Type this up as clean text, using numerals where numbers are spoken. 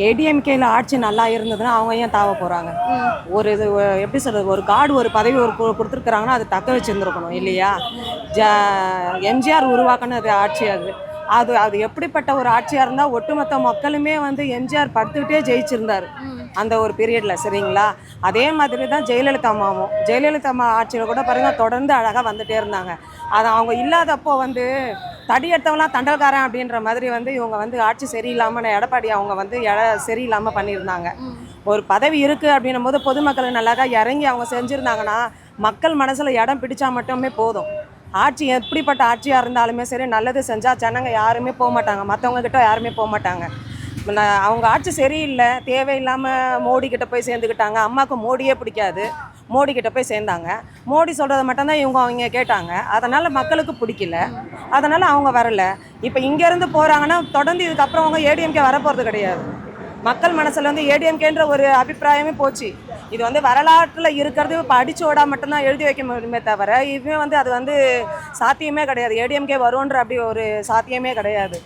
ஏடிஎம்கேல ஆட்சி நல்லா இருந்ததுன்னா அவங்க ஏன் தாவ போகிறாங்க? ஒரு இது எப்படி சொல்கிறது, ஒரு கார்டு ஒரு பதவி ஒரு கொடுத்துருக்குறாங்கன்னா அது தக்க வச்சுருந்துருக்கணும் இல்லையா? ஜ எம்ஜிஆர் உருவாக்குனது ஆட்சி அது. அது அது எப்படிப்பட்ட ஒரு ஆட்சியாக இருந்தால் ஒட்டுமொத்த மக்களுமே வந்து எம்ஜிஆர் படுத்துக்கிட்டே ஜெயிச்சிருந்தார் அந்த ஒரு பீரியடில், சரிங்களா? அதே மாதிரி தான் ஜெயலலிதா அம்மாவும். ஜெயலலிதா அம்மா ஆட்சியில் கூட பாருங்கள் தொடர்ந்து அழகாக வந்துகிட்டே இருந்தாங்க. அது அவங்க இல்லாதப்போ வந்து தடி எடுத்தவங்களாம் தண்டல்காரன் அப்படின்ற மாதிரி வந்து இவங்க வந்து ஆட்சி சரியில்லாமல் எடப்பாடி அவங்க வந்து சரியில்லாமல் பண்ணியிருந்தாங்க. ஒரு பதவி இருக்குது அப்படின்னும் போது பொதுமக்கள் நல்லாக இறங்கி அவங்க செஞ்சுருந்தாங்கன்னா மக்கள் மனசில் இடம் பிடிச்சா மட்டுமே போதும். ஆட்சி எப்படிப்பட்ட ஆட்சியாக இருந்தாலுமே சரி, நல்லது செஞ்சால் ஜனங்க யாருமே போக மாட்டாங்க, மற்றவங்க கிட்ட யாருமே போக மாட்டாங்க. அவங்க ஆட்சி சரியில்லை, தேவையில்லாமல் மோடி கிட்ட போய் சேர்ந்துக்கிட்டாங்க. அம்மாவுக்கு மோடியே பிடிக்காது, மோடி கிட்ட போய் சேர்ந்தாங்க. மோடி சொல்கிறத மட்டும்தான் அவங்க கேட்டாங்க. அதனால் மக்களுக்கு பிடிக்கல, அதனால் அவங்க வரலை. இப்போ இங்கேருந்து போகிறாங்கன்னா தொடர்ந்து இதுக்கப்புறம் அவங்க ஏடிஎம்கே வரப்போகிறது கிடையாது. மக்கள் மனசில் வந்து ஏடிஎம்கேன்ற ஒரு அபிப்பிராயமே போச்சு. இது வந்து வரலாற்றில் இருக்கிறது இப்போ அடிச்சோடா மட்டும்தான் எழுதி வைக்க முடியுமே தவிர இதுவே வந்து அது வந்து சாத்தியமே கிடையாது. ஏடிஎம்கே வரும்ன்ற அப்படி ஒரு சாத்தியமே கிடையாது.